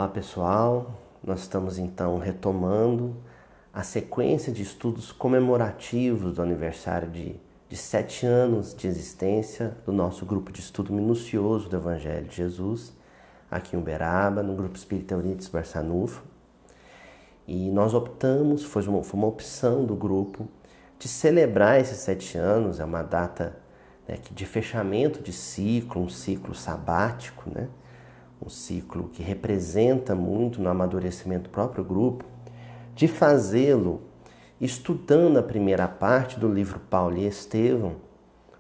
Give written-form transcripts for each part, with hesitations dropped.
Olá pessoal, nós estamos então retomando a sequência de estudos comemorativos do aniversário de 7 anos de existência do nosso grupo de estudo minucioso do Evangelho de Jesus, aqui em Uberaba, no Grupo Espírita Euridice Barçanufo. E nós optamos, foi uma opção do grupo, de celebrar esses 7 anos, é uma data de fechamento de ciclo, um ciclo sabático, um ciclo que representa muito no amadurecimento do próprio grupo, de fazê-lo estudando a primeira parte do livro Paulo e Estevão,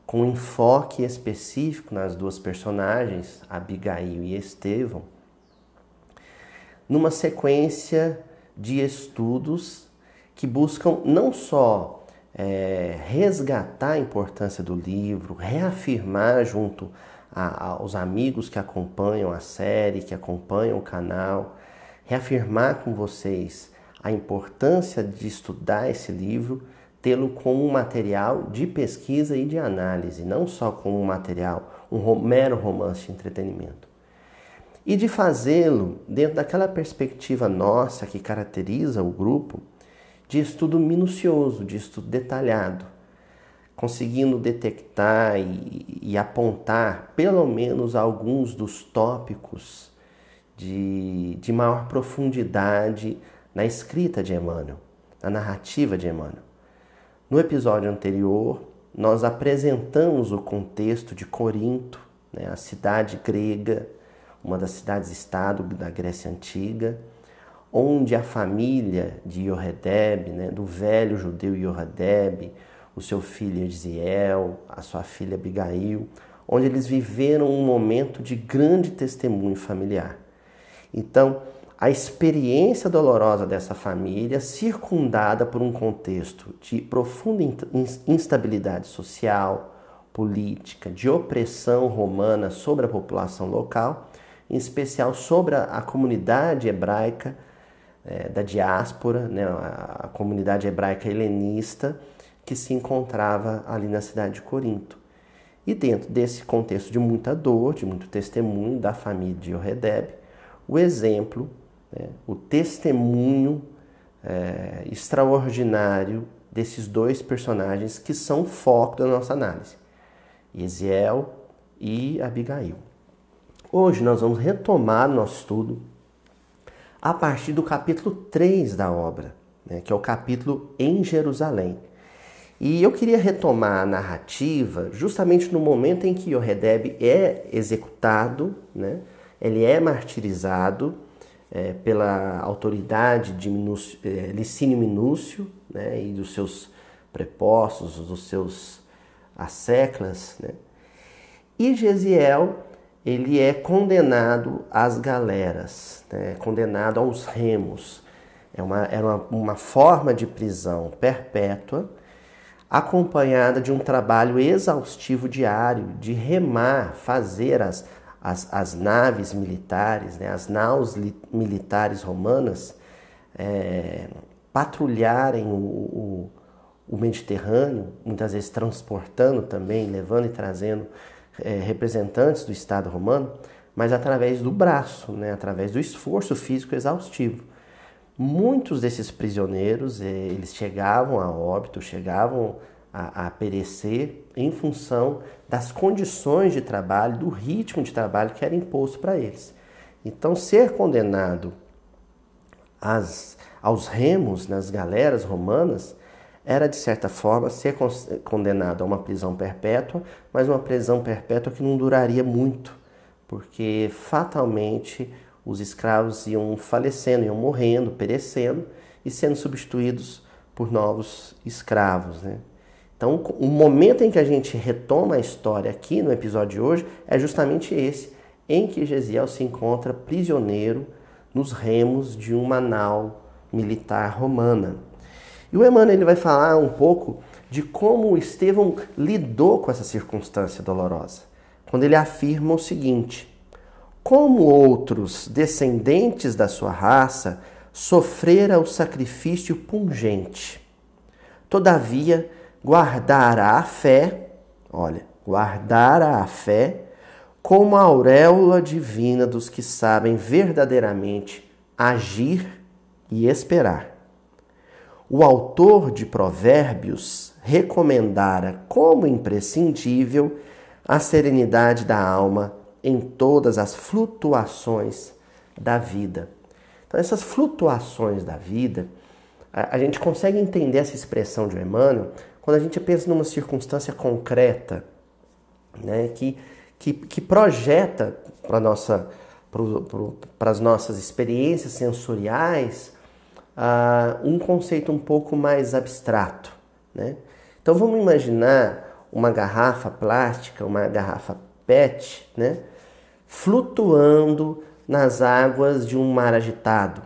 com um enfoque específico nas duas personagens, Abigail e Estevão, numa sequência de estudos que buscam não só resgatar a importância do livro, reafirmar junto aos amigos que acompanham a série, que acompanham o canal, reafirmar com vocês a importância de estudar esse livro, tê-lo como um material de pesquisa e de análise, não só como um material, um mero romance de entretenimento. E de fazê-lo dentro daquela perspectiva nossa que caracteriza o grupo, de estudo minucioso, de estudo detalhado, conseguindo detectar e apontar pelo menos alguns dos tópicos de maior profundidade na escrita de Emmanuel, na narrativa de Emmanuel. No episódio anterior, nós apresentamos o contexto de Corinto, a cidade grega, uma das cidades-estado da Grécia Antiga, onde a família de Yoredeb, do velho judeu Yoredeb, o seu filho Eziel, a sua filha Abigail, onde eles viveram um momento de grande testemunho familiar. Então, a experiência dolorosa dessa família, circundada por um contexto de profunda instabilidade social, política, de opressão romana sobre a população local, em especial sobre a comunidade hebraica da diáspora, a comunidade hebraica helenista, que se encontrava ali na cidade de Corinto. E dentro desse contexto de muita dor, de muito testemunho da família de Yoredeb, o exemplo, o testemunho extraordinário desses dois personagens que são foco da nossa análise, Eziel e Abigail. Hoje nós vamos retomar nosso estudo a partir do capítulo 3 da obra, que é o capítulo Em Jerusalém. E eu queria retomar a narrativa justamente no momento em que Yoredeb é executado, ele é martirizado pela autoridade de Licínio Minúcio, e dos seus prepostos, dos seus asseclas. E Jeziel, ele é condenado às galeras, condenado aos remos. Era uma forma de prisão perpétua, acompanhada de um trabalho exaustivo diário, de remar, fazer as naves militares, as naus militares romanas patrulharem o Mediterrâneo, muitas vezes transportando também, levando e trazendo representantes do Estado romano, mas através do braço, através do esforço físico exaustivo. Muitos desses prisioneiros, eles chegavam a óbito, chegavam a perecer em função das condições de trabalho, do ritmo de trabalho que era imposto para eles. Então, ser condenado aos remos nas galeras romanas era, de certa forma, ser condenado a uma prisão perpétua, mas uma prisão perpétua que não duraria muito, porque fatalmente os escravos iam falecendo, iam morrendo, perecendo e sendo substituídos por novos escravos. Então, o momento em que a gente retoma a história aqui no episódio de hoje é justamente esse, em que Jeziel se encontra prisioneiro nos remos de uma nau militar romana. E o Emmanuel ele vai falar um pouco de como Estevão lidou com essa circunstância dolorosa, quando ele afirma o seguinte: como outros descendentes da sua raça sofrera o sacrifício pungente, todavia guardara a fé como a auréola divina dos que sabem verdadeiramente agir e esperar. O autor de Provérbios recomendara como imprescindível a serenidade da alma em todas as flutuações da vida. Então, essas flutuações da vida, a gente consegue entender essa expressão de Emmanuel quando a gente pensa numa circunstância concreta, né, que projeta para as nossas experiências sensoriais um conceito um pouco mais abstrato, né? Então vamos imaginar uma garrafa plástica, uma garrafa PET, né, flutuando nas águas de um mar agitado.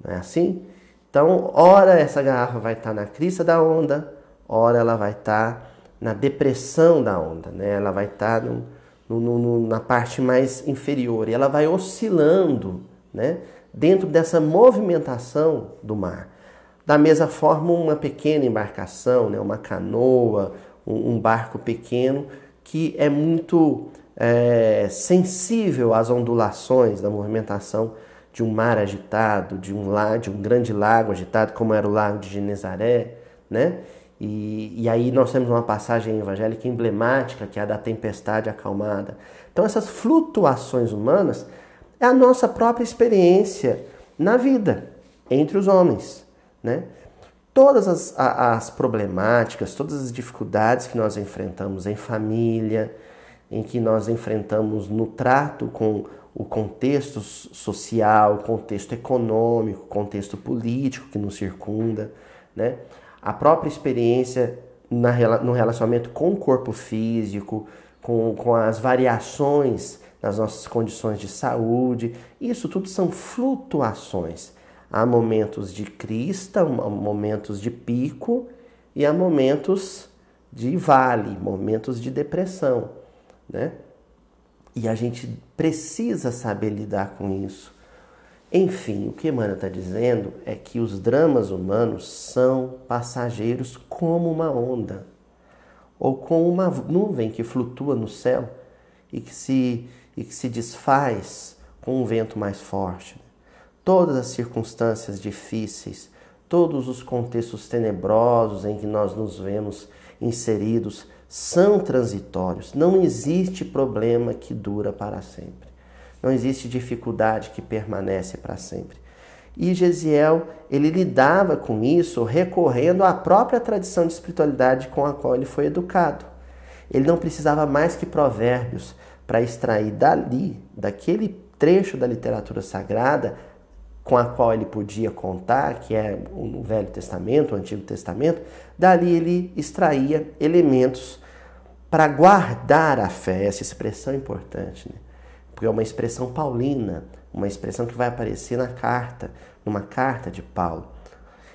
Não é assim? Então, ora essa garrafa vai estar na crista da onda, ora ela vai estar na depressão da onda, né? Ela vai estar na parte mais inferior e ela vai oscilando, né, dentro dessa movimentação do mar. Da mesma forma, uma pequena embarcação, né, uma canoa, um barco pequeno que é muito sensível às ondulações da movimentação de um mar agitado, de um grande lago agitado, como era o lago de Genezaré, né? E aí nós temos uma passagem evangélica emblemática, que é a da tempestade acalmada. Então essas flutuações humanas é a nossa própria experiência na vida, entre os homens, né? Todas as problemáticas, todas as dificuldades que nós enfrentamos em família, em que nós enfrentamos no trato com o contexto social, o contexto econômico, o contexto político que nos circunda, né? A própria experiência no relacionamento com o corpo físico, com as variações nas nossas condições de saúde, isso tudo são flutuações. Há momentos de crista, há momentos de pico e há momentos de vale, momentos de depressão, né? E a gente precisa saber lidar com isso. Enfim, o que Emmanuel está dizendo é que os dramas humanos são passageiros como uma onda, ou como uma nuvem que flutua no céu e que se desfaz com um vento mais forte. Todas as circunstâncias difíceis, todos os contextos tenebrosos em que nós nos vemos inseridos são transitórios. Não existe problema que dura para sempre. Não existe dificuldade que permanece para sempre. E Gesiel, ele lidava com isso recorrendo à própria tradição de espiritualidade com a qual ele foi educado. Ele não precisava mais que provérbios para extrair daquele trecho da literatura sagrada com a qual ele podia contar, que é o Velho Testamento, o Antigo Testamento. Dali ele extraía elementos para guardar a fé. Essa expressão é importante, né? Porque é uma expressão paulina, uma expressão que vai aparecer numa carta de Paulo.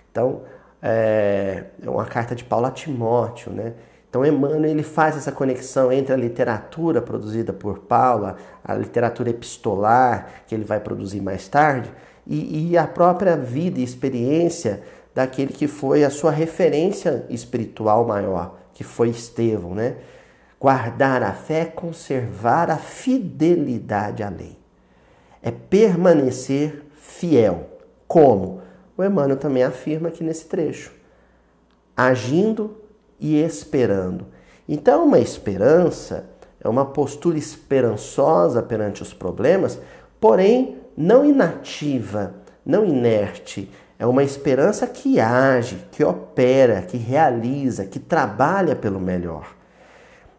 Então, é uma carta de Paulo a Timóteo, né? Então, Emmanuel, ele faz essa conexão entre a literatura produzida por Paulo, a literatura epistolar, que ele vai produzir mais tarde, e a própria vida e experiência daquele que foi a sua referência espiritual maior, que foi Estevão, né? Guardar a fé é conservar a fidelidade à lei. É permanecer fiel. Como? O Emmanuel também afirma aqui nesse trecho. Agindo e esperando. Então, uma esperança é uma postura esperançosa perante os problemas, porém não inativa, não inerte. É uma esperança que age, que opera, que realiza, que trabalha pelo melhor.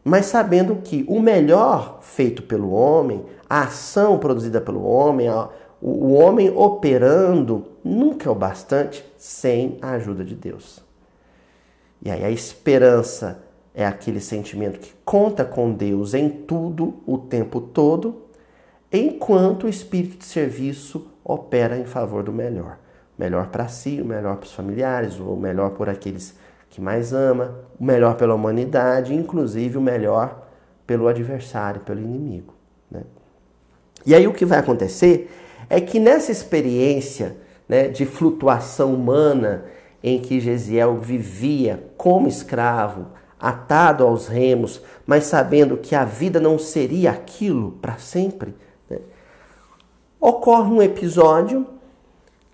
Mas sabendo que o melhor feito pelo homem, a ação produzida pelo homem, o homem operando, nunca é o bastante sem a ajuda de Deus. E aí a esperança é aquele sentimento que conta com Deus em tudo, o tempo todo, enquanto o espírito de serviço opera em favor do melhor. O melhor para si, o melhor para os familiares, o melhor por aqueles que mais ama, o melhor pela humanidade, inclusive o melhor pelo adversário, pelo inimigo, né? E aí o que vai acontecer é que nessa experiência, né, de flutuação humana em que Gesiel vivia como escravo, atado aos remos, mas sabendo que a vida não seria aquilo para sempre, né? Ocorre um episódio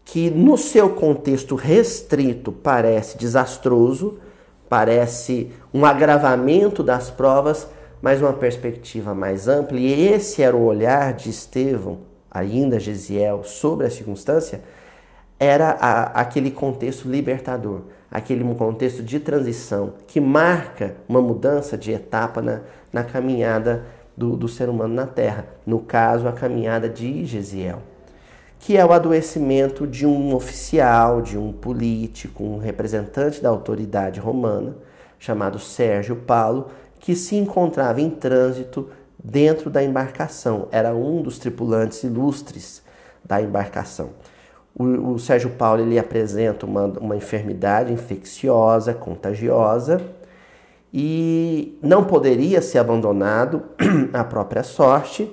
que no seu contexto restrito parece desastroso, parece um agravamento das provas, mas uma perspectiva mais ampla, e esse era o olhar de Estevão, ainda Gesiel, sobre a circunstância, era aquele contexto libertador, aquele contexto de transição que marca uma mudança de etapa na caminhada do ser humano na Terra, no caso a caminhada de Gesiel, que é o adoecimento de um oficial, de um político, um representante da autoridade romana, chamado Sérgio Paulo, que se encontrava em trânsito dentro da embarcação. Era um dos tripulantes ilustres da embarcação. O Sérgio Paulo ele apresenta uma enfermidade infecciosa, contagiosa, e não poderia ser abandonado à própria sorte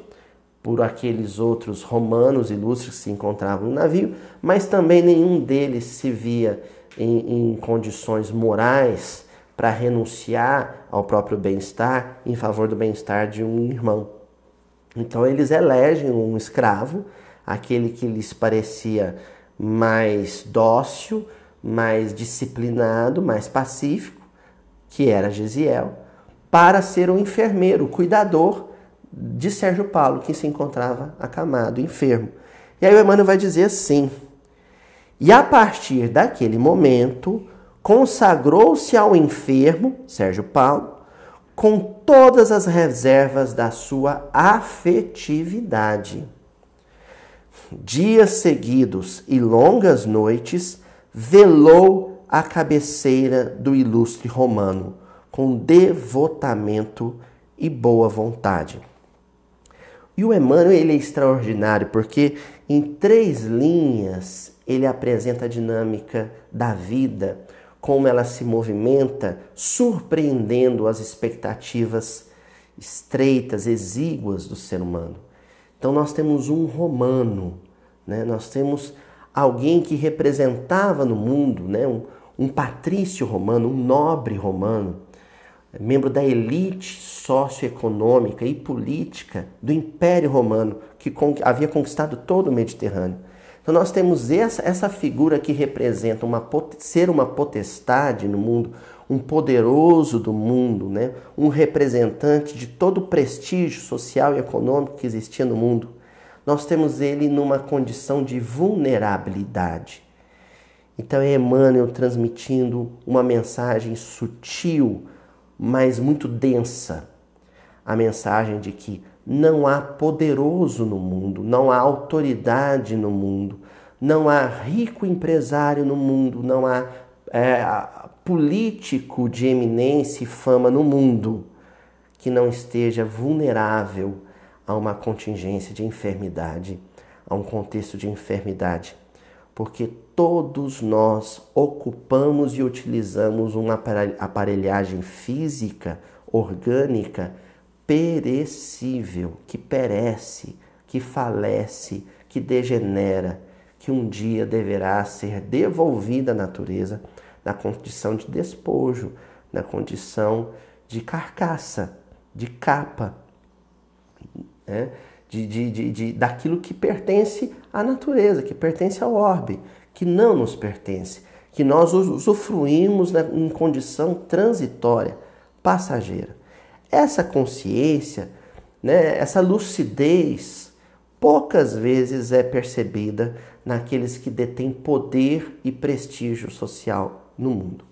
por aqueles outros romanos ilustres que se encontravam no navio, mas também nenhum deles se via em condições morais para renunciar ao próprio bem-estar em favor do bem-estar de um irmão. Então eles elegem um escravo, aquele que lhes parecia mais dócil, mais disciplinado, mais pacífico, que era Gesiel, para ser o enfermeiro, o cuidador de Sérgio Paulo, que se encontrava acamado, enfermo. E aí o Emmanuel vai dizer assim: e a partir daquele momento, consagrou-se ao enfermo, Sérgio Paulo, com todas as reservas da sua afetividade. Dias seguidos e longas noites, velou à cabeceira do ilustre romano, com devotamento e boa vontade. E o Emmanuel ele é extraordinário porque em 3 linhas ele apresenta a dinâmica da vida, como ela se movimenta, surpreendendo as expectativas estreitas, exíguas do ser humano. Então nós temos um romano, né? Nós temos alguém que representava no mundo, né? Um patrício romano, um nobre romano, membro da elite socioeconômica e política do Império Romano, que havia conquistado todo o Mediterrâneo. Então nós temos essa figura que representa ser uma potestade no mundo, um poderoso do mundo, né? Um representante de todo o prestígio social e econômico que existia no mundo. Nós temos ele numa condição de vulnerabilidade. Então é Emmanuel transmitindo uma mensagem sutil, mas muito densa. A mensagem de que não há poderoso no mundo, não há autoridade no mundo, não há rico empresário no mundo, não há político de eminência e fama no mundo que não esteja vulnerável a uma contingência de enfermidade, a um contexto de enfermidade. Porque todos nós ocupamos e utilizamos uma aparelhagem física, orgânica, perecível, que perece, que falece, que degenera, que um dia deverá ser devolvida à natureza na condição de despojo, na condição de carcaça, de capa, né? Daquilo que pertence à natureza, que pertence ao orbe, que não nos pertence, que nós usufruímos, né, em condição transitória, passageira. Essa consciência, né, essa lucidez, poucas vezes é percebida naqueles que detêm poder e prestígio social no mundo.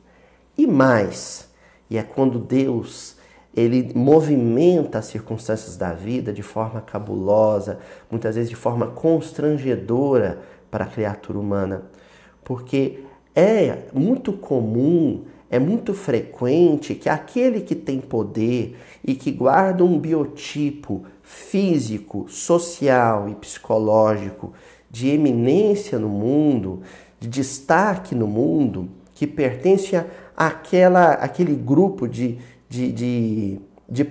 E mais, e é quando Deus ele movimenta as circunstâncias da vida de forma cabulosa, muitas vezes de forma constrangedora para a criatura humana, porque é muito comum, é muito frequente que aquele que tem poder e que guarda um biotipo físico, social e psicológico de eminência no mundo, de destaque no mundo, que pertence àquele grupo de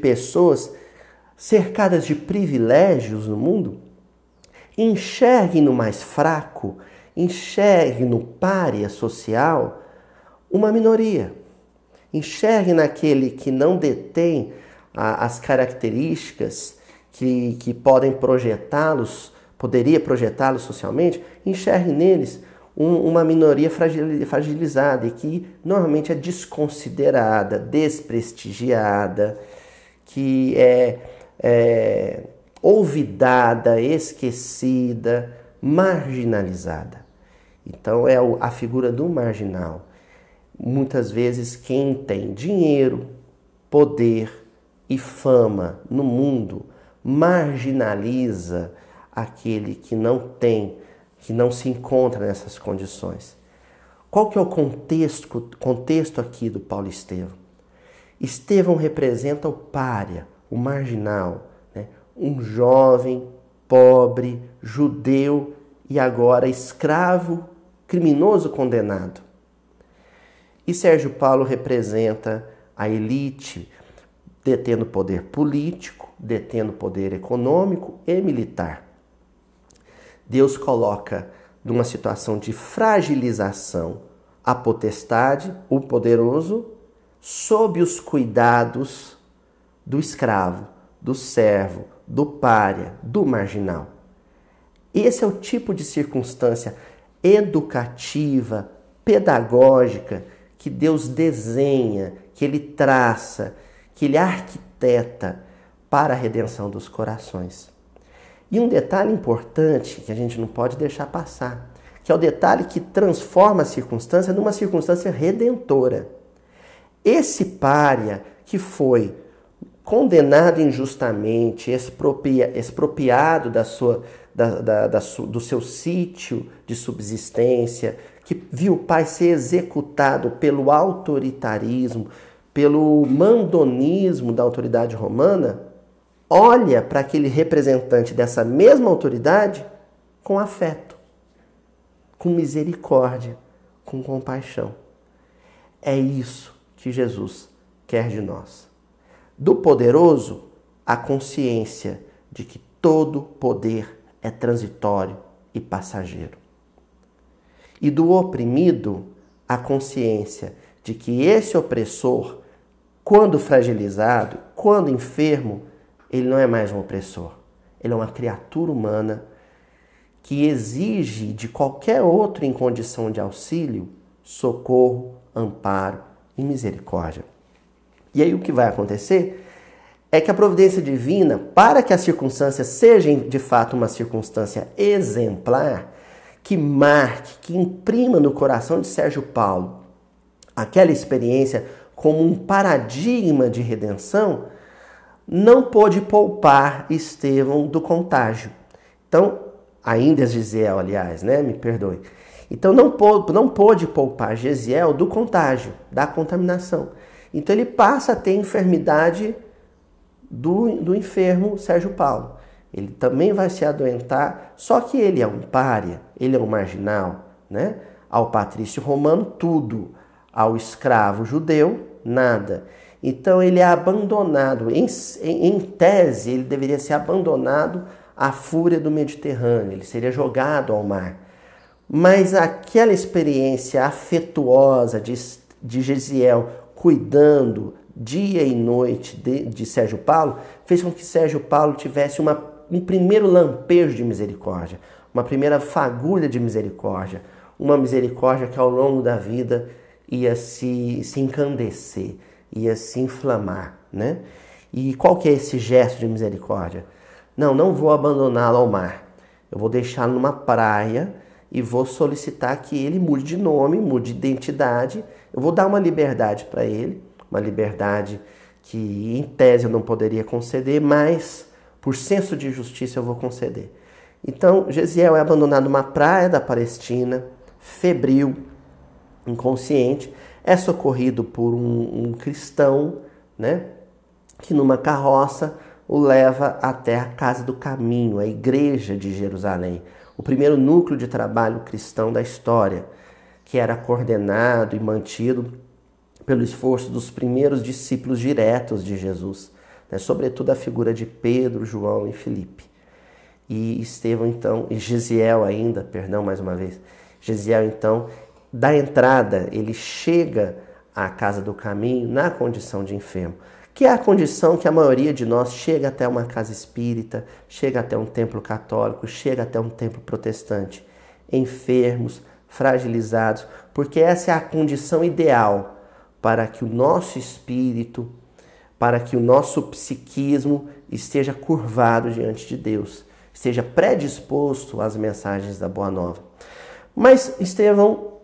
pessoas cercadas de privilégios no mundo, enxergue no mais fraco, enxergue no pária social uma minoria. Enxergue naquele que não detém as características que podem poderia projetá-los socialmente. Enxergue neles uma minoria fragilizada e que normalmente é desconsiderada, desprestigiada, que é olvidada, esquecida, marginalizada. Então é a figura do marginal. Muitas vezes quem tem dinheiro, poder e fama no mundo marginaliza aquele que não tem, que não se encontra nessas condições. Qual que é o contexto aqui do Paulo Estevão? Estevão representa o pária, o marginal, né? Um jovem, pobre, judeu e agora escravo, criminoso condenado. E Sérgio Paulo representa a elite detendo poder político, detendo poder econômico e militar. Deus coloca numa situação de fragilização a potestade, o poderoso, sob os cuidados do escravo, do servo, do pária, do marginal. Esse é o tipo de circunstância educativa, pedagógica, que Deus desenha, que Ele traça, que Ele arquiteta para a redenção dos corações. E um detalhe importante que a gente não pode deixar passar, que é o detalhe que transforma a circunstância numa circunstância redentora. Esse pária que foi condenado injustamente, expropriado do seu sítio de subsistência, que viu o pai ser executado pelo autoritarismo, pelo mandonismo da autoridade romana, olha para aquele representante dessa mesma autoridade com afeto, com misericórdia, com compaixão. É isso que Jesus quer de nós. Do poderoso, a consciência de que todo poder é transitório e passageiro. E do oprimido, a consciência de que esse opressor, quando fragilizado, quando enfermo, ele não é mais um opressor. Ele é uma criatura humana que exige de qualquer outro em condição de auxílio, socorro, amparo e misericórdia. E aí o que vai acontecer é que a providência divina, para que a circunstância seja de fato uma circunstância exemplar, que marque, que imprima no coração de Sérgio Paulo aquela experiência como um paradigma de redenção, não pôde poupar Estevão do contágio. Então, ainda Gesiel, aliás, né? Me perdoe. Então, não pôde poupar Gesiel do contágio, da contaminação. Então, ele passa a ter enfermidade do enfermo Sérgio Paulo. Ele também vai se adoentar, só que ele é um pária, ele é um marginal, né? Ao patrício romano, tudo. Ao escravo judeu, nada. Então ele é abandonado. Em tese, ele deveria ser abandonado à fúria do Mediterrâneo. Ele seria jogado ao mar. Mas aquela experiência afetuosa de Gesiel cuidando dia e noite de Sérgio Paulo fez com que Sérgio Paulo tivesse um primeiro lampejo de misericórdia, uma primeira fagulha de misericórdia, uma misericórdia que ao longo da vida ia se encandecer, ia se inflamar, né? E qual que é esse gesto de misericórdia? Não vou abandoná-lo ao mar. Eu vou deixá-lo numa praia e vou solicitar que ele mude de nome, mude de identidade. Eu vou dar uma liberdade para ele, uma liberdade que em tese eu não poderia conceder, mas por senso de justiça eu vou conceder. Então, Gesiel é abandonado numa praia da Palestina, febril, inconsciente, é socorrido por um cristão, né, que numa carroça o leva até a Casa do Caminho, a igreja de Jerusalém, o primeiro núcleo de trabalho cristão da história, que era coordenado e mantido pelo esforço dos primeiros discípulos diretos de Jesus, né, sobretudo a figura de Pedro, João e Filipe. E Estevão, então, e Gesiel ainda, perdão mais uma vez, Gesiel, então, da entrada, ele chega à casa do caminho na condição de enfermo, que é a condição que a maioria de nós chega até uma casa espírita, chega até um templo católico, chega até um templo protestante, enfermos, fragilizados, porque essa é a condição ideal para que o nosso espírito, para que o nosso psiquismo esteja curvado diante de Deus, esteja predisposto às mensagens da Boa Nova. Mas Estevão,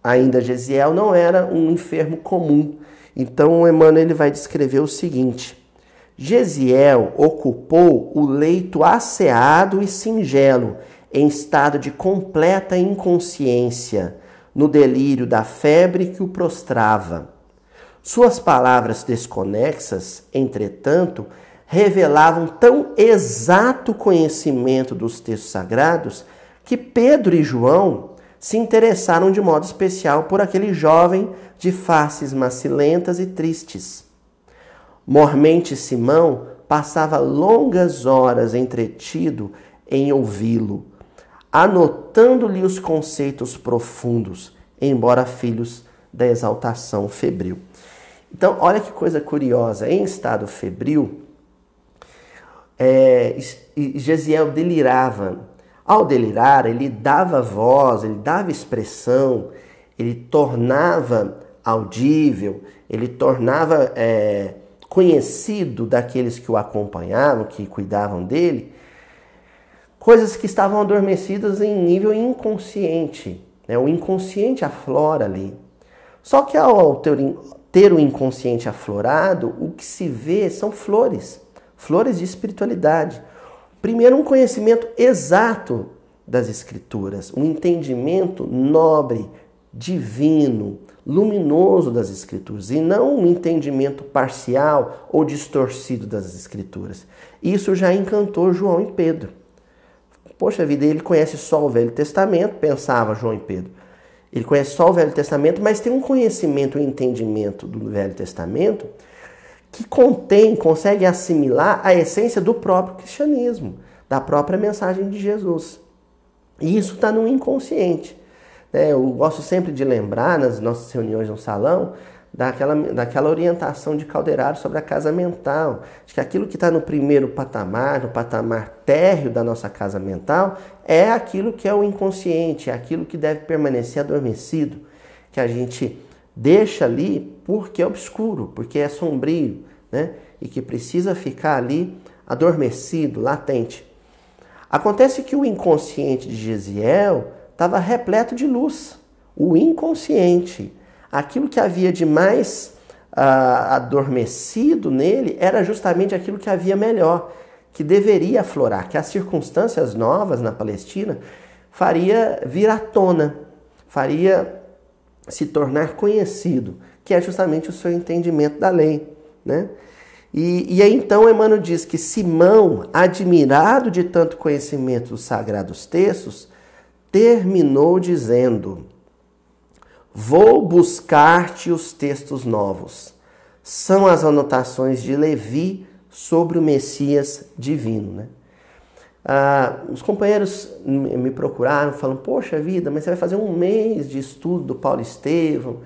ainda Gesiel, não era um enfermo comum. Então Emmanuel ele vai descrever o seguinte: Gesiel ocupou o leito asseado e singelo, em estado de completa inconsciência, no delírio da febre que o prostrava. Suas palavras desconexas, entretanto, revelavam tão exato conhecimento dos textos sagrados que Pedro e João se interessaram de modo especial por aquele jovem de faces macilentas e tristes. Mormente Simão passava longas horas entretido em ouvi-lo, anotando-lhe os conceitos profundos, embora filhos da exaltação febril. Então, olha que coisa curiosa. Em estado febril, Gesiel delirava. Ao delirar, ele dava voz, ele dava expressão, ele tornava audível, ele tornava conhecido daqueles que o acompanhavam, que cuidavam dele, coisas que estavam adormecidas em nível inconsciente. O inconsciente aflora ali. Só que ao ter o inconsciente aflorado, o que se vê são flores de espiritualidade. Primeiro, um conhecimento exato das Escrituras, um entendimento nobre, divino, luminoso das Escrituras, e não um entendimento parcial ou distorcido das Escrituras. Isso já encantou João e Pedro. Poxa vida, ele conhece só o Velho Testamento, pensava João e Pedro. Ele conhece só o Velho Testamento, mas tem um conhecimento e entendimento do Velho Testamento que consegue assimilar a essência do próprio cristianismo, da própria mensagem de Jesus. E isso está no inconsciente. Eu gosto sempre de lembrar, nas nossas reuniões no salão, daquela orientação de Calderaro sobre a casa mental, de que aquilo que está no primeiro patamar, no patamar térreo da nossa casa mental, é aquilo que é o inconsciente, é aquilo que deve permanecer adormecido, que a gente deixa ali porque é obscuro, porque é sombrio, e que precisa ficar ali adormecido, latente. Acontece que o inconsciente de Gesiel estava repleto de luz. O inconsciente, aquilo que havia de mais adormecido nele, era justamente aquilo que havia melhor, que deveria aflorar, que as circunstâncias novas na Palestina faria vir à tona, faria se tornar conhecido, que é justamente o seu entendimento da lei. E aí então Emmanuel diz que Simão, admirado de tanto conhecimento dos sagrados textos, terminou dizendo: vou buscar-te os textos novos. São as anotações de Levi sobre o Messias divino. Os companheiros me procuraram, falando: poxa vida, mas você vai fazer um mês de estudo do Paulo Estevão,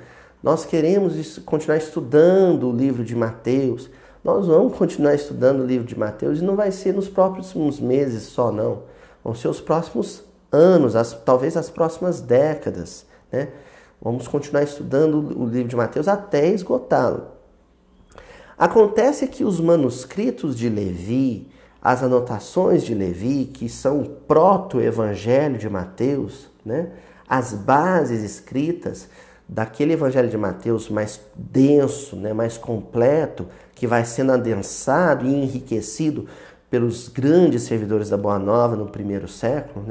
nós queremos continuar estudando o livro de Mateus, nós vamos continuar estudando o livro de Mateus, e não vai ser nos próximos meses só, não. Vão ser os próximos anos, talvez as próximas décadas. Vamos continuar estudando o livro de Mateus até esgotá-lo. Acontece que os manuscritos de Levi, as anotações de Levi, que são o proto-evangelho de Mateus, as bases escritas daquele evangelho de Mateus mais denso, mais completo, que vai sendo adensado e enriquecido pelos grandes servidores da Boa Nova no primeiro século,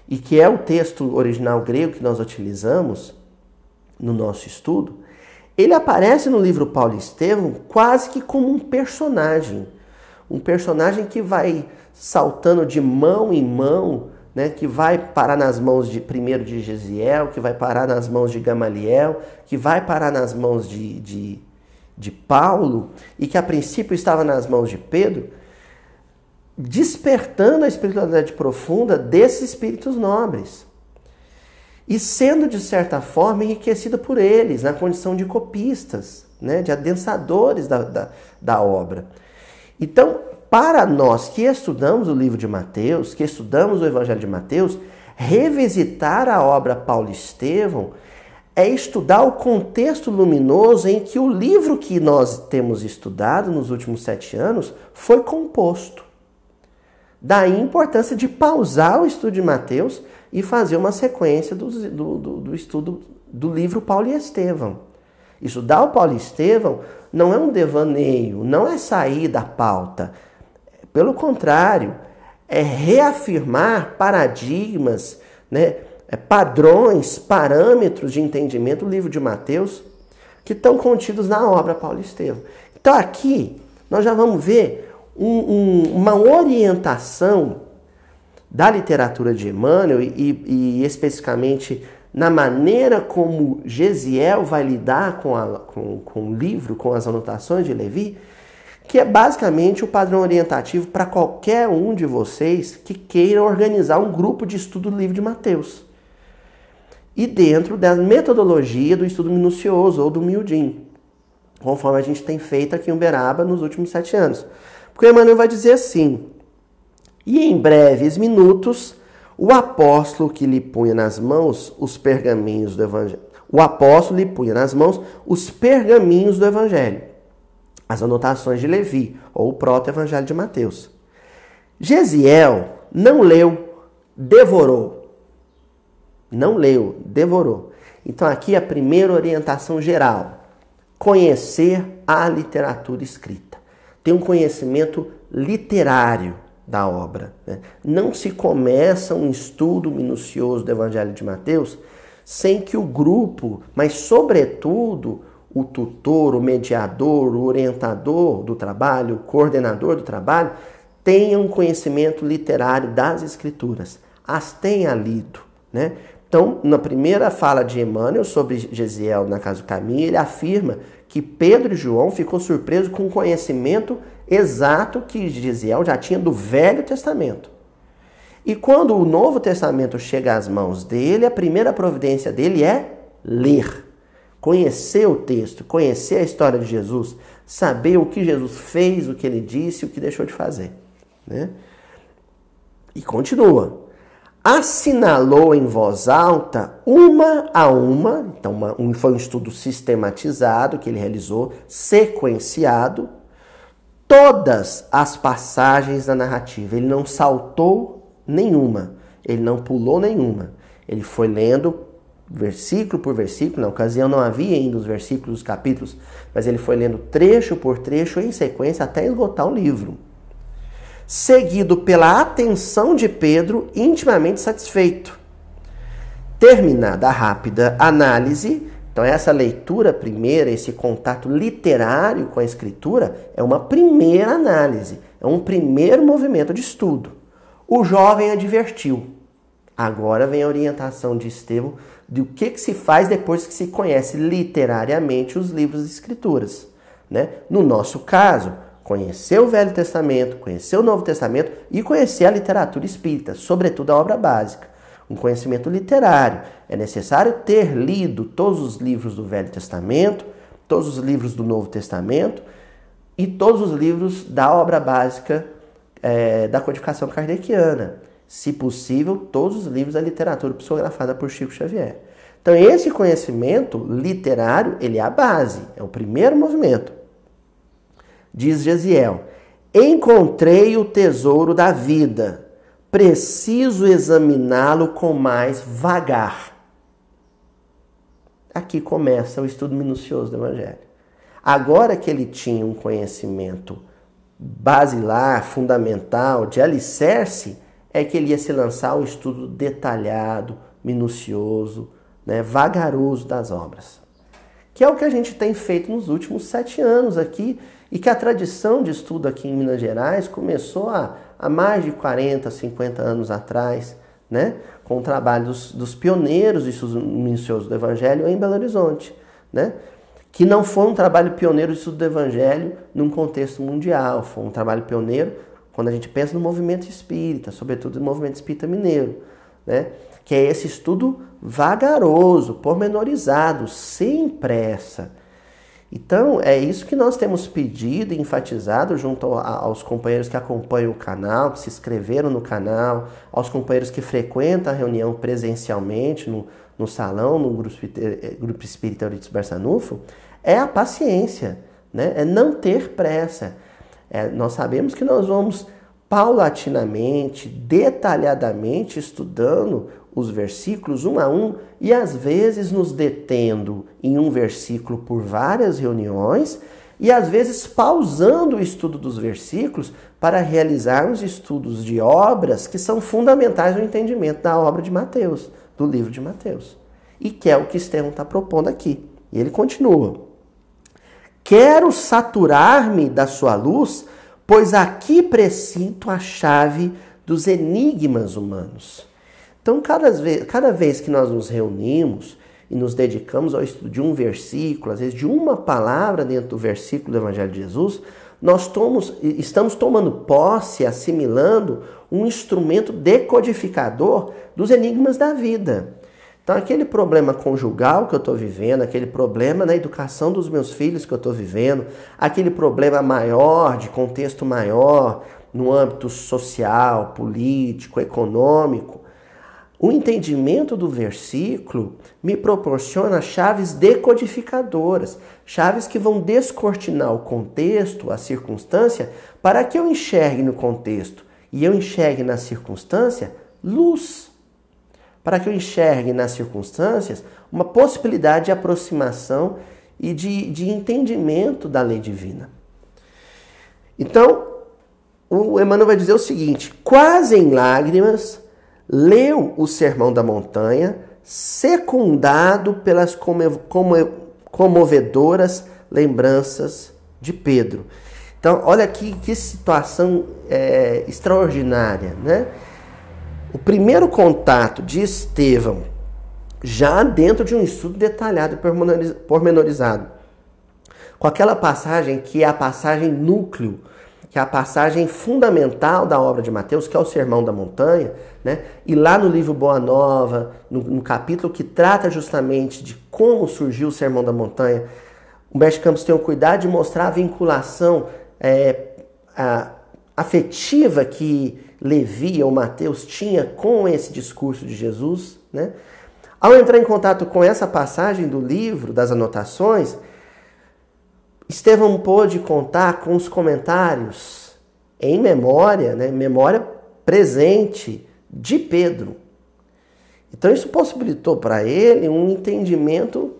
e que é o texto original grego que nós utilizamos no nosso estudo, ele aparece no livro Paulo Estevão quase que como um personagem que vai saltando de mão em mão, que vai parar nas mãos primeiro de Gesiel, que vai parar nas mãos de Gamaliel, que vai parar nas mãos de Paulo, e que a princípio estava nas mãos de Pedro, despertando a espiritualidade profunda desses espíritos nobres. e sendo, de certa forma, enriquecida por eles, na condição de copistas, né, de adensadores da obra. Então, para nós que estudamos o livro de Mateus, que estudamos o Evangelho de Mateus, revisitar a obra Paulo e Estevão é estudar o contexto luminoso em que o livro que nós temos estudado nos últimos 7 anos foi composto. Daí a importância de pausar o estudo de Mateus e fazer uma sequência do estudo do livro Paulo e Estevão. Estudar o Paulo e Estevão não é um devaneio, não é sair da pauta. Pelo contrário, é reafirmar paradigmas, né, padrões, parâmetros de entendimento do livro de Mateus que estão contidos na obra Paulo e Estevão. Então aqui nós já vamos ver uma orientação da literatura de Emmanuel e especificamente na maneira como Gesiel vai lidar com o livro, com as anotações de Levi, que é basicamente o padrão orientativo para qualquer um de vocês que queira organizar um grupo de estudo do livro de Mateus. E dentro da metodologia do estudo minucioso ou do miudinho, conforme a gente tem feito aqui em Uberaba nos últimos 7 anos. Porque o Emmanuel vai dizer assim: e em breves minutos, o apóstolo que lhe punha nas mãos os pergaminhos do Evangelho. O apóstolo lhe punha nas mãos os pergaminhos do Evangelho, as anotações de Levi, ou o proto-evangelho de Mateus. Gesiel não leu, devorou. Não leu, devorou. Então aqui a primeira orientação geral: conhecer a literatura escrita. Ter um conhecimento literário da obra, né? Não se começa um estudo minucioso do Evangelho de Mateus sem que o grupo, mas sobretudo o tutor, o mediador, o orientador do trabalho, o coordenador do trabalho, tenha um conhecimento literário das Escrituras, as tenha lido, né? Então, na primeira fala de Emmanuel sobre Gesiel na Casa do Caminho, ele afirma que Pedro e João ficou surpreso com o conhecimento exato que Gesiel já tinha do Velho Testamento. E quando o Novo Testamento chega às mãos dele, a primeira providência dele é ler. Conhecer o texto, conhecer a história de Jesus, saber o que Jesus fez, o que ele disse, o que deixou de fazer, né? E continua. Assinalou em voz alta, uma a uma, então foi um estudo sistematizado que ele realizou, sequenciado, todas as passagens da narrativa. Ele não saltou nenhuma, ele não pulou nenhuma. Ele foi lendo versículo por versículo, na ocasião não havia ainda os versículos, os capítulos, mas ele foi lendo trecho por trecho em sequência até esgotar o livro. Seguido pela atenção de Pedro, intimamente satisfeito. Terminada a rápida análise, então essa leitura primeira, esse contato literário com a escritura, é uma primeira análise, é um primeiro movimento de estudo. O jovem advertiu. Agora vem a orientação de Estevão do que se faz depois que se conhece literariamente os livros de escrituras, né? No nosso caso, conhecer o Velho Testamento, conhecer o Novo Testamento e conhecer a literatura espírita, sobretudo a obra básica. Um conhecimento literário. É necessário ter lido todos os livros do Velho Testamento, todos os livros do Novo Testamento e todos os livros da obra básica da codificação kardeciana. Se possível, todos os livros da literatura psicografada por Chico Xavier. Então, esse conhecimento literário, ele é a base, é o primeiro movimento. Diz Gesiel: encontrei o tesouro da vida, preciso examiná-lo com mais vagar. Aqui começa o estudo minucioso do Evangelho. Agora que ele tinha um conhecimento basilar, fundamental, de alicerce, é que ele ia se lançar ao estudo detalhado, minucioso, né, vagaroso das obras. Que é o que a gente tem feito nos últimos 7 anos aqui, e que a tradição de estudo aqui em Minas Gerais começou há mais de 40, 50 anos atrás, né, com o trabalho dos pioneiros do estudo minucioso do Evangelho em Belo Horizonte, né, que não foi um trabalho pioneiro de estudo do Evangelho num contexto mundial, foi um trabalho pioneiro quando a gente pensa no movimento espírita, sobretudo no movimento espírita mineiro, né? Que é esse estudo vagaroso, pormenorizado, sem pressa. Então, é isso que nós temos pedido e enfatizado junto aos companheiros que acompanham o canal, que se inscreveram no canal, aos companheiros que frequentam a reunião presencialmente no salão, no Grupo Espírita Euridice Barçanufo, é a paciência, né? É não ter pressa. Nós sabemos que nós vamos paulatinamente, detalhadamente estudando os versículos um a um e às vezes nos detendo em um versículo por várias reuniões e às vezes pausando o estudo dos versículos para realizarmos estudos de obras que são fundamentais no entendimento da obra de Mateus, do livro de Mateus. E que é o que Estevão está propondo aqui. E ele continua. Quero saturar-me da sua luz, pois aqui presinto a chave dos enigmas humanos. Então, cada vez que nós nos reunimos e nos dedicamos ao estudo de um versículo, às vezes de uma palavra dentro do versículo do Evangelho de Jesus, nós estamos tomando posse, assimilando um instrumento decodificador dos enigmas da vida. Então, aquele problema conjugal que eu estou vivendo, aquele problema na educação dos meus filhos que eu estou vivendo, aquele problema maior, de contexto maior, no âmbito social, político, econômico, o entendimento do versículo me proporciona chaves decodificadoras, chaves que vão descortinar o contexto, a circunstância, para que eu enxergue no contexto e eu enxergue na circunstância luz. Para que eu enxergue nas circunstâncias uma possibilidade de aproximação e de entendimento da lei divina. Então, o Emmanuel vai dizer o seguinte: quase em lágrimas, leu o Sermão da Montanha, secundado pelas comovedoras lembranças de Pedro. Então, olha aqui que situação extraordinária, né? O primeiro contato de Estevão, já dentro de um estudo detalhado e pormenorizado, com aquela passagem que é a passagem núcleo, que é a passagem fundamental da obra de Mateus, que é o Sermão da Montanha, né? E lá no livro Boa Nova, no capítulo que trata justamente de como surgiu o Sermão da Montanha, Humberto de Campos tem o cuidado de mostrar a vinculação afetiva que Levi ou Mateus tinha com esse discurso de Jesus, né? Ao entrar em contato com essa passagem do livro, das anotações, Estevão pôde contar com os comentários em memória, né? Memória presente de Pedro. Então isso possibilitou para ele um entendimento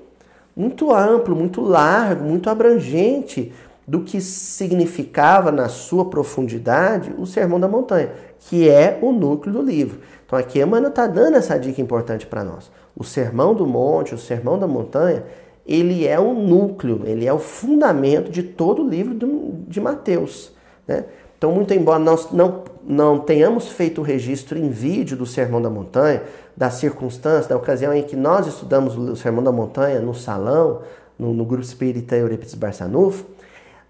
muito amplo, muito largo, muito abrangente do que significava na sua profundidade o Sermão da Montanha, que é o núcleo do livro. Então aqui Emmanuel está dando essa dica importante para nós. O Sermão do Monte, o Sermão da Montanha, ele é o núcleo, ele é o fundamento de todo o livro de Mateus, né? Então, muito embora nós não tenhamos feito o registro em vídeo do Sermão da Montanha, da circunstância, da ocasião em que nós estudamos o Sermão da Montanha no salão, no Grupo Espírita Euridice Barçanufo,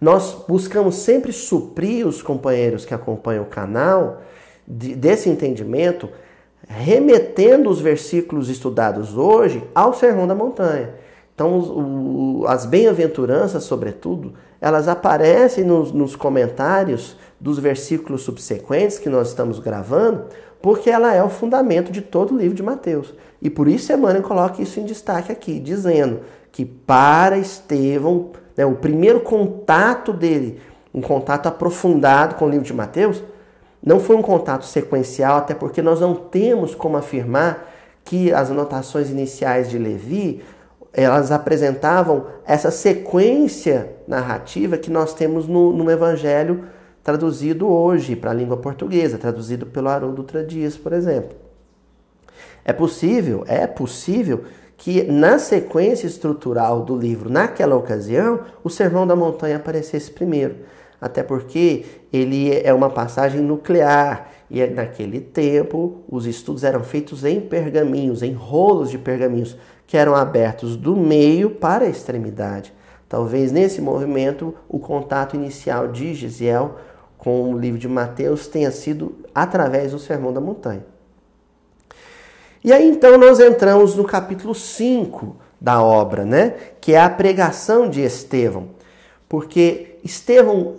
nós buscamos sempre suprir os companheiros que acompanham o canal desse entendimento, remetendo os versículos estudados hoje ao Sermão da Montanha. Então, as bem-aventuranças, sobretudo, elas aparecem nos comentários dos versículos subsequentes que nós estamos gravando, porque ela é o fundamento de todo o livro de Mateus. E por isso Emmanuel coloca isso em destaque aqui, dizendo que para Estevão, né, o primeiro contato dele, um contato aprofundado com o livro de Mateus, não foi um contato sequencial, até porque nós não temos como afirmar que as anotações iniciais de Levi, elas apresentavam essa sequência narrativa que nós temos no Evangelho traduzido hoje para a língua portuguesa, traduzido pelo Haroldo Dutra Dias, por exemplo. É possível que na sequência estrutural do livro, naquela ocasião, o Sermão da Montanha aparecesse primeiro. Até porque ele é uma passagem nuclear e naquele tempo os estudos eram feitos em pergaminhos, em rolos de pergaminhos, que eram abertos do meio para a extremidade. Talvez nesse movimento o contato inicial de Gisiel com o livro de Mateus tenha sido através do Sermão da Montanha. E aí então nós entramos no capítulo 5 da obra, né? Que é a pregação de Estevão. Porque Estevão,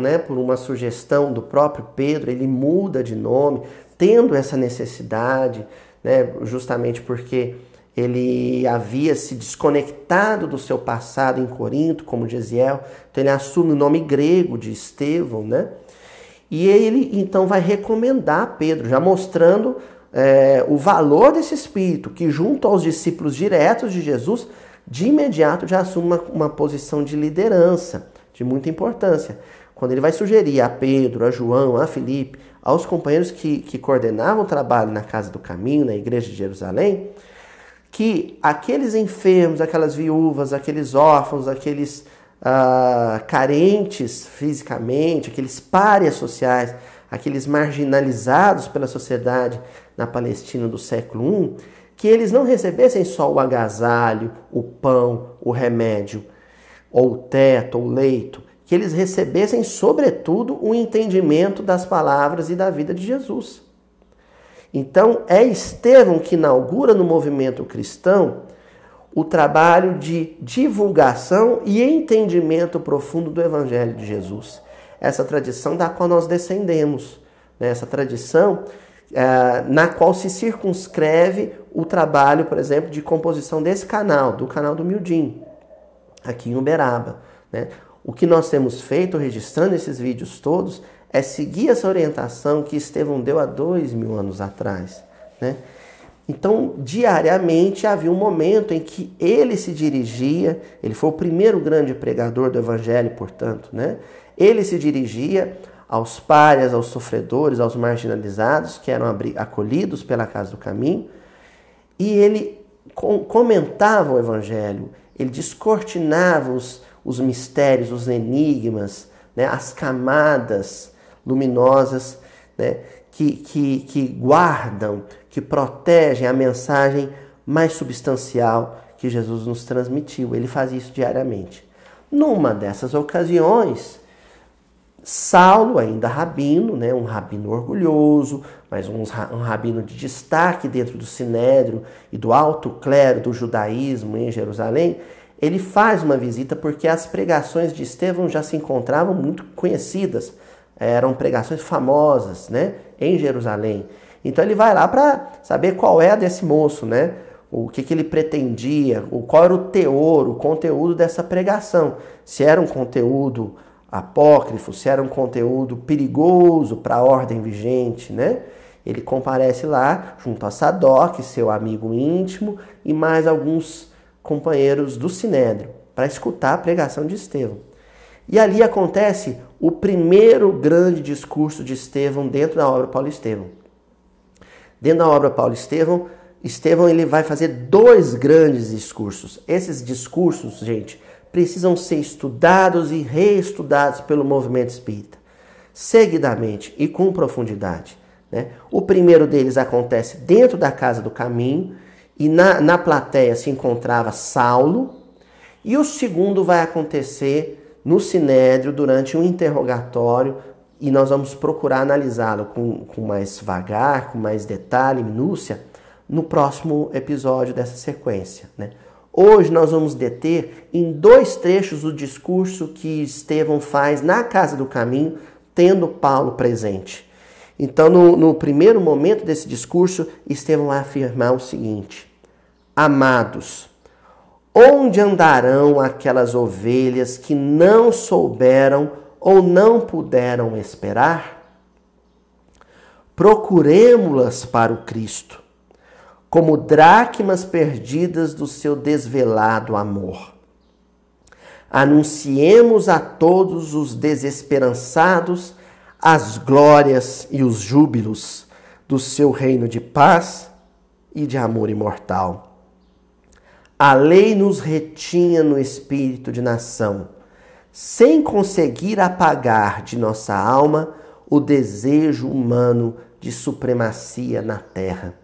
né, por uma sugestão do próprio Pedro, ele muda de nome, tendo essa necessidade, né, justamente porque ele havia se desconectado do seu passado em Corinto, como Gesiel, então ele assume o nome grego de Estevão, né? E ele então vai recomendar Pedro, já mostrando o valor desse espírito, que junto aos discípulos diretos de Jesus, de imediato já assume uma posição de liderança, de muita importância. Quando ele vai sugerir a Pedro, a João, a Filipe, aos companheiros que coordenavam o trabalho na Casa do Caminho, na Igreja de Jerusalém, que aqueles enfermos, aquelas viúvas, aqueles órfãos, aqueles carentes fisicamente, aqueles párias sociais, aqueles marginalizados pela sociedade na Palestina do século I, que eles não recebessem só o agasalho, o pão, o remédio, ou o teto, ou o leito, que eles recebessem, sobretudo, o entendimento das palavras e da vida de Jesus. Então, é Estevão que inaugura no movimento cristão o trabalho de divulgação e entendimento profundo do Evangelho de Jesus. Essa tradição da qual nós descendemos, né? Essa tradição na qual se circunscreve o trabalho, por exemplo, de composição desse canal, do canal do Mildinho, aqui em Uberaba, né? O que nós temos feito, registrando esses vídeos todos, é seguir essa orientação que Estevão deu há 2000 anos atrás, né? Então, diariamente havia um momento em que ele se dirigia, ele foi o primeiro grande pregador do Evangelho, portanto, né? Ele se dirigia aos párias, aos sofredores, aos marginalizados, que eram acolhidos pela Casa do Caminho, e ele comentava o Evangelho, ele descortinava os mistérios, os enigmas, né? As camadas luminosas, né? que guardam, que protegem a mensagem mais substancial que Jesus nos transmitiu. Ele fazia isso diariamente. Numa dessas ocasiões, Saulo, ainda rabino, né, um rabino orgulhoso, mas um rabino de destaque dentro do Sinédrio e do alto clero do judaísmo em Jerusalém, ele faz uma visita porque as pregações de Estevão já se encontravam muito conhecidas, eram pregações famosas, né, em Jerusalém. Então ele vai lá para saber qual é a desse moço, né, o que ele pretendia, qual era o teor, o conteúdo dessa pregação, se era um conteúdo apócrifo, se era um conteúdo perigoso para a ordem vigente, né? Ele comparece lá junto a Sadoc, seu amigo íntimo, e mais alguns companheiros do Sinédrio, para escutar a pregação de Estevão. E ali acontece o primeiro grande discurso de Estevão dentro da obra Paulo Estevão. Dentro da obra Paulo Estevão, ele vai fazer 2 grandes discursos. Esses discursos, gente, precisam ser estudados e reestudados pelo movimento espírita, seguidamente e com profundidade, né? O primeiro deles acontece dentro da Casa do Caminho, e na plateia se encontrava Saulo, e o segundo vai acontecer no Sinédrio durante um interrogatório, e nós vamos procurar analisá-lo com mais vagar, com mais detalhe, minúcia, no próximo episódio dessa sequência, né? Hoje nós vamos deter em 2 trechos o discurso que Estevão faz na Casa do Caminho, tendo Paulo presente. Então, no primeiro momento desse discurso, Estevão vai afirmar o seguinte: amados, onde andarão aquelas ovelhas que não souberam ou não puderam esperar? Procuremo-las para o Cristo, como dracmas perdidas do seu desvelado amor. Anunciemos a todos os desesperançados as glórias e os júbilos do seu reino de paz e de amor imortal. A lei nos retinha no espírito de nação, sem conseguir apagar de nossa alma o desejo humano de supremacia na terra.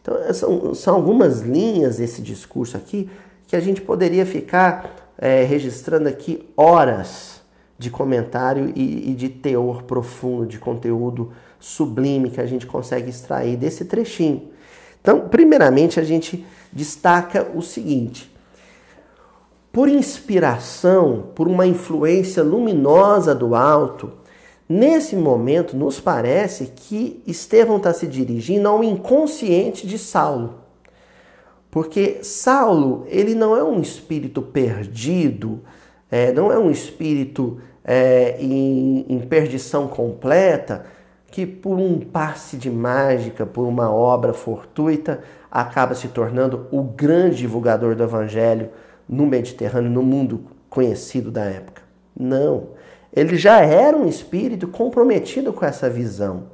Então, são algumas linhas desse discurso aqui que a gente poderia ficar registrando aqui horas de comentário e de teor profundo, de conteúdo sublime que a gente consegue extrair desse trechinho. Então, primeiramente, a gente destaca o seguinte: por inspiração, por uma influência luminosa do alto, nesse momento nos parece que Estevão está se dirigindo ao inconsciente de Saulo. Porque Saulo, ele não é um espírito perdido, não é um espírito em perdição completa, que por um passe de mágica, por uma obra fortuita, acaba se tornando o grande divulgador do evangelho no Mediterrâneo, no mundo conhecido da época. Não. Ele já era um espírito comprometido com essa visão.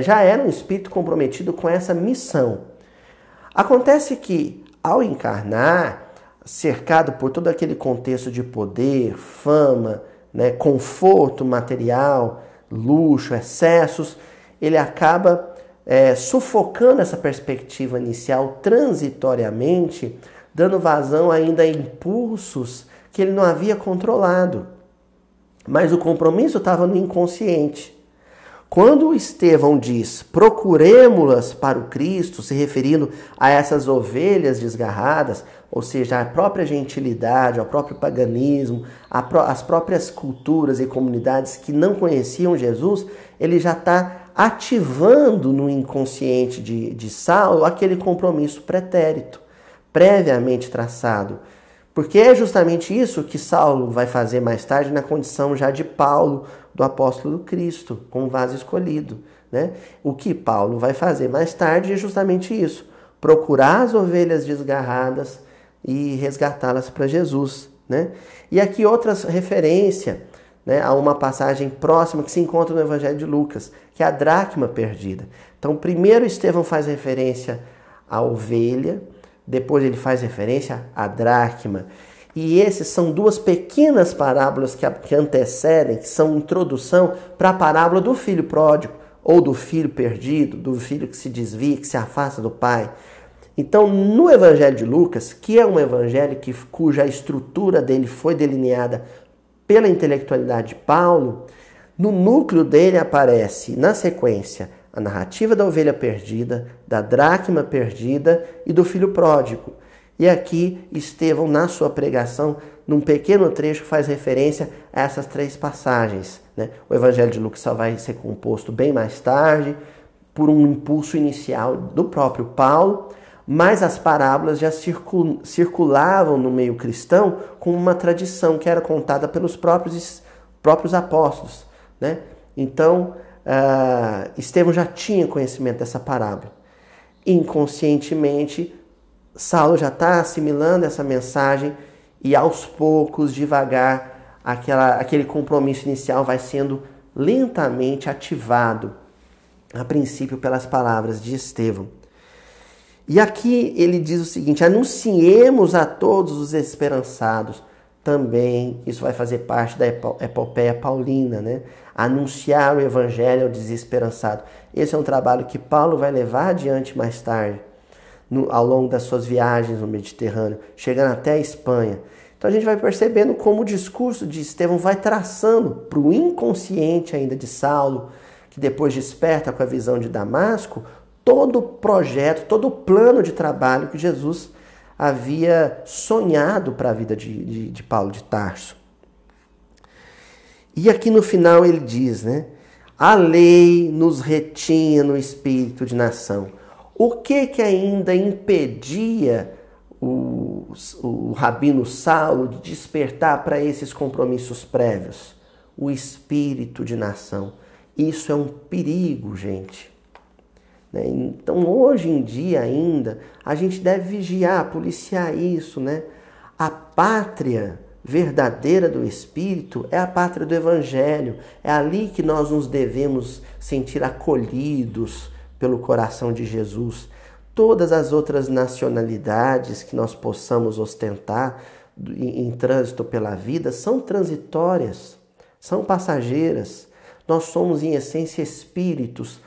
Já era um espírito comprometido com essa missão. Acontece que, ao encarnar, cercado por todo aquele contexto de poder, fama, conforto material, luxo, excessos, ele acaba sufocando essa perspectiva inicial transitoriamente, dando vazão ainda a impulsos que ele não havia controlado. Mas o compromisso estava no inconsciente. Quando Estevão diz, procuremo-las para o Cristo, se referindo a essas ovelhas desgarradas, ou seja, a própria gentilidade, ao próprio paganismo, as próprias culturas e comunidades que não conheciam Jesus, ele já está ativando no inconsciente de Saulo aquele compromisso pretérito, previamente traçado. Porque é justamente isso que Saulo vai fazer mais tarde na condição já de Paulo, do apóstolo Cristo, como vaso escolhido. O que Paulo vai fazer mais tarde é justamente isso, procurar as ovelhas desgarradas e resgatá-las para Jesus. E aqui outra referência a uma passagem próxima que se encontra no Evangelho de Lucas, que é a dracma perdida. Então, primeiro Estevão faz referência à ovelha, depois ele faz referência à dracma. E esses são duas pequenas parábolas que antecedem, que são introdução para a parábola do filho pródigo, ou do filho perdido, do filho que se desvia, que se afasta do pai. Então, no Evangelho de Lucas, que é um evangelho cuja estrutura dele foi delineada pela intelectualidade de Paulo, no núcleo dele aparece, na sequência, a narrativa da ovelha perdida, da dracma perdida e do filho pródigo. E aqui Estevão, na sua pregação, num pequeno trecho, faz referência a essas três passagens. O Evangelho de Lucas só vai ser composto bem mais tarde, por um impulso inicial do próprio Paulo, mas as parábolas já circulavam no meio cristão com uma tradição que era contada pelos próprios apóstolos. Então, Estevão já tinha conhecimento dessa parábola. Inconscientemente, Saulo já está assimilando essa mensagem e aos poucos, devagar, aquele compromisso inicial vai sendo lentamente ativado, a princípio pelas palavras de Estevão. E aqui ele diz o seguinte: anunciemos a todos os esperançados. Também isso vai fazer parte da epopeia paulina, Anunciar o evangelho ao desesperançado. Esse é um trabalho que Paulo vai levar adiante mais tarde, ao longo das suas viagens no Mediterrâneo, chegando até a Espanha. Então a gente vai percebendo como o discurso de Estevão vai traçando para o inconsciente ainda de Saulo, que depois desperta com a visão de Damasco, todo o projeto, todo o plano de trabalho que Jesus havia sonhado para a vida de Paulo de Tarso. E aqui no final ele diz, a lei nos retinha no espírito de nação. O que ainda impedia o rabino Saulo de despertar para esses compromissos prévios? O espírito de nação. Isso é um perigo, gente. Então, hoje em dia ainda, a gente deve vigiar, policiar isso. A pátria verdadeira do Espírito é a pátria do Evangelho. É ali que nós nos devemos sentir acolhidos pelo coração de Jesus. Todas as outras nacionalidades que nós possamos ostentar em trânsito pela vida são transitórias, são passageiras. Nós somos, em essência, espíritos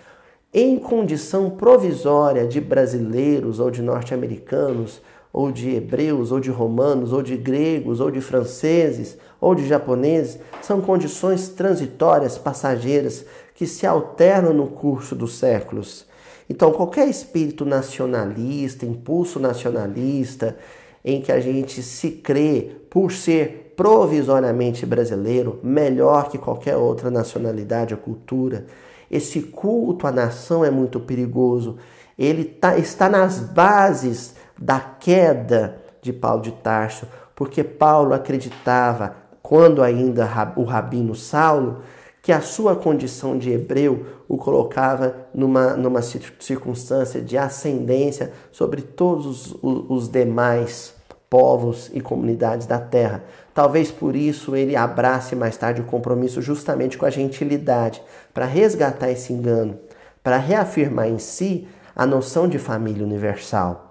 em condição provisória de brasileiros ou de norte-americanos ou de hebreus, ou de romanos, ou de gregos, ou de franceses, ou de japoneses, são condições transitórias, passageiras, que se alternam no curso dos séculos. Então, qualquer espírito nacionalista, impulso nacionalista, em que a gente se crê, por ser provisoriamente brasileiro, melhor que qualquer outra nacionalidade ou cultura, esse culto à nação é muito perigoso. Ele está nas bases da queda de Paulo de Tarso, porque Paulo acreditava, quando ainda o rabino Saulo, que a sua condição de hebreu o colocava numa circunstância de ascendência sobre todos os demais povos e comunidades da terra. Talvez por isso ele abrace mais tarde o compromisso justamente com a gentilidade, para resgatar esse engano, para reafirmar em si a noção de família universal.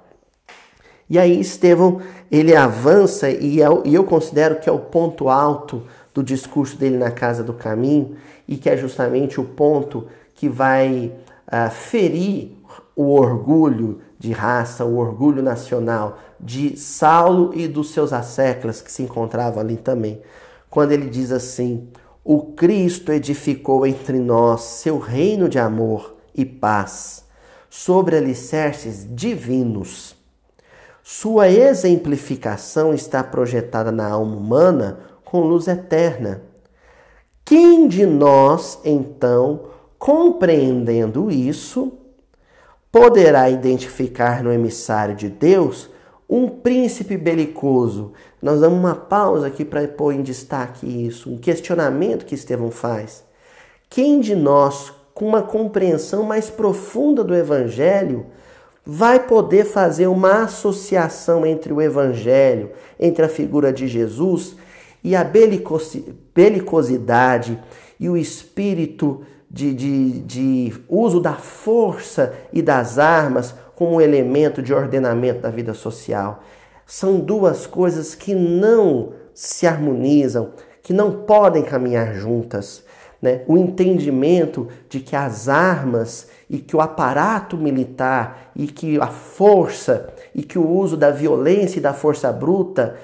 E aí Estevão, ele avança e eu considero que é o ponto alto do discurso dele na Casa do Caminho e que é justamente o ponto que vai ferir o orgulho de raça, o orgulho nacional de Saulo e dos seus asseclas que se encontravam ali também. Quando ele diz assim: o Cristo edificou entre nós seu reino de amor e paz, sobre alicerces divinos. Sua exemplificação está projetada na alma humana com luz eterna. Quem de nós, então, compreendendo isso, poderá identificar no emissário de Deus um príncipe belicoso? Nós damos uma pausa aqui para pôr em destaque isso, um questionamento que Estevão faz. Quem de nós, com uma compreensão mais profunda do Evangelho, vai poder fazer uma associação entre o Evangelho, entre a figura de Jesus e a belicosidade e o espírito de uso da força e das armas como elemento de ordenamento da vida social? São duas coisas que não se harmonizam, que não podem caminhar juntas, né? O entendimento de que as armas e que o aparato militar e que a força e que o uso da violência e da força bruta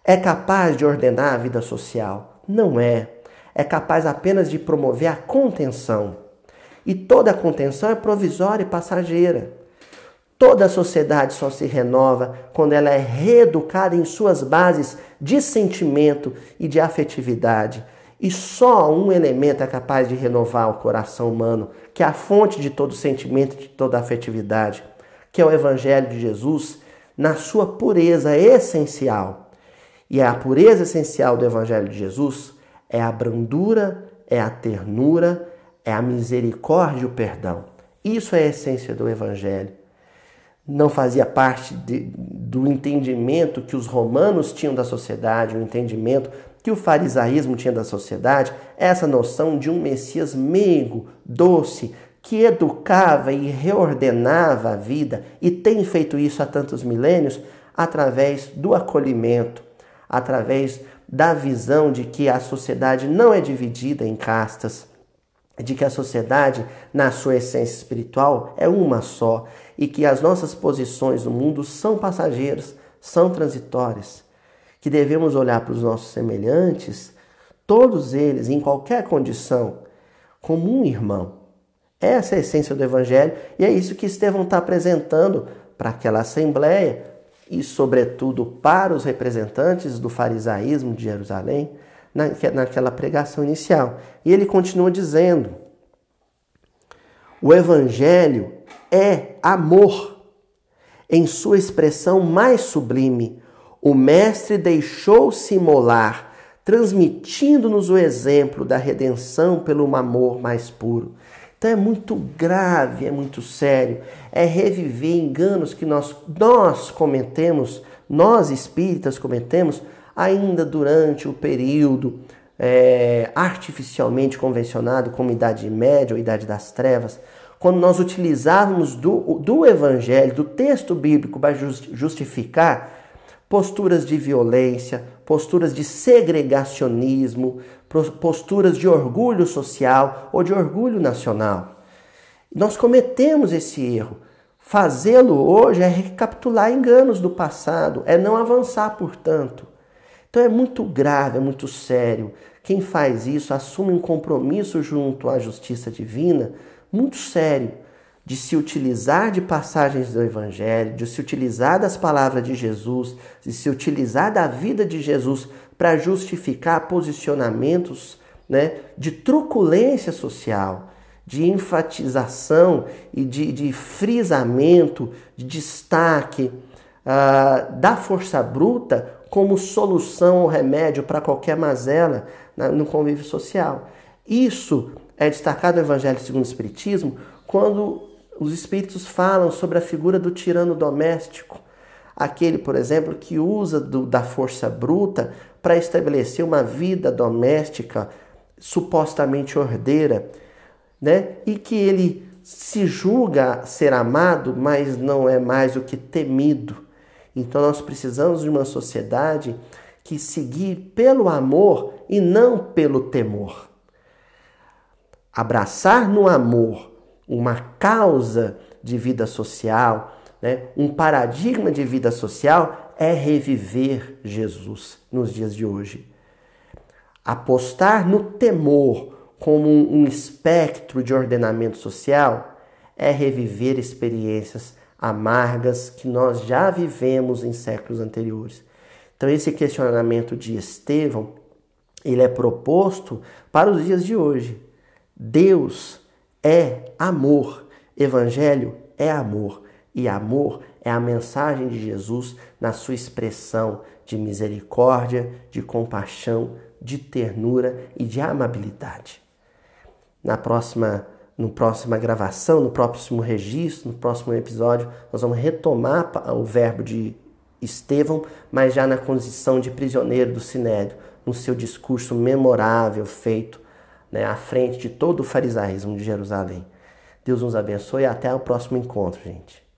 é capaz de ordenar a vida social. Não é. É capaz apenas de promover a contenção. E toda contenção é provisória e passageira. Toda a sociedade só se renova quando ela é reeducada em suas bases de sentimento e de afetividade. E só um elemento é capaz de renovar o coração humano, que é a fonte de todo sentimento e de toda afetividade, que é o Evangelho de Jesus na sua pureza essencial. E a pureza essencial do Evangelho de Jesus é a brandura, é a ternura, é a misericórdia e o perdão. Isso é a essência do Evangelho. Não fazia parte do entendimento que os romanos tinham da sociedade, o entendimento que o farisaísmo tinha da sociedade, essa noção de um Messias meigo, doce, que educava e reordenava a vida, e tem feito isso há tantos milênios, através do acolhimento, através da visão de que a sociedade não é dividida em castas, de que a sociedade, na sua essência espiritual, é uma só, e que as nossas posições no mundo são passageiras, são transitórias, que devemos olhar para os nossos semelhantes, todos eles, em qualquer condição, como um irmão. Essa é a essência do Evangelho, e é isso que Estevão está apresentando para aquela assembleia, e sobretudo para os representantes do farisaísmo de Jerusalém, naquela pregação inicial. E ele continua dizendo: o Evangelho é amor, em sua expressão mais sublime. O Mestre deixou-se imolar, transmitindo-nos o exemplo da redenção pelo amor mais puro. Então é muito grave, é muito sério, é reviver enganos que nós cometemos, nós espíritas cometemos, ainda durante o período artificialmente convencionado como Idade Média ou Idade das Trevas, quando nós utilizávamos do Evangelho, do texto bíblico para justificar posturas de violência, posturas de segregacionismo, posturas de orgulho social ou de orgulho nacional. Nós cometemos esse erro. Fazê-lo hoje é recapitular enganos do passado, é não avançar, portanto. Então é muito grave, é muito sério. Quem faz isso assume um compromisso junto à justiça divina muito sério, de se utilizar de passagens do Evangelho, de se utilizar das palavras de Jesus, de se utilizar da vida de Jesus para justificar posicionamentos, né, de truculência social, de enfatização e de frisamento, de destaque da força bruta como solução ou remédio para qualquer mazela no convívio social. Isso é destacado no Evangelho segundo o Espiritismo quando os Espíritos falam sobre a figura do tirano doméstico, aquele, por exemplo, que usa da força bruta para estabelecer uma vida doméstica supostamente ordeira, né? E que ele se julga ser amado, mas não é mais do que temido. Então nós precisamos de uma sociedade que seguir pelo amor e não pelo temor. Abraçar no amor uma causa de vida social, né? Um paradigma de vida social é reviver Jesus nos dias de hoje. Apostar no temor como um espectro de ordenamento social é reviver experiências amargas que nós já vivemos em séculos anteriores. Então esse questionamento de Estevão, ele é proposto para os dias de hoje. Deus é amor, Evangelho é amor, e amor é a mensagem de Jesus na sua expressão de misericórdia, de compaixão, de ternura e de amabilidade. Na próxima gravação, no próximo registro, no próximo episódio, nós vamos retomar o verbo de Estevão, mas já na condição de prisioneiro do Sinédrio, no seu discurso memorável feito, né, à frente de todo o farisaísmo de Jerusalém. Deus nos abençoe e até o próximo encontro, gente.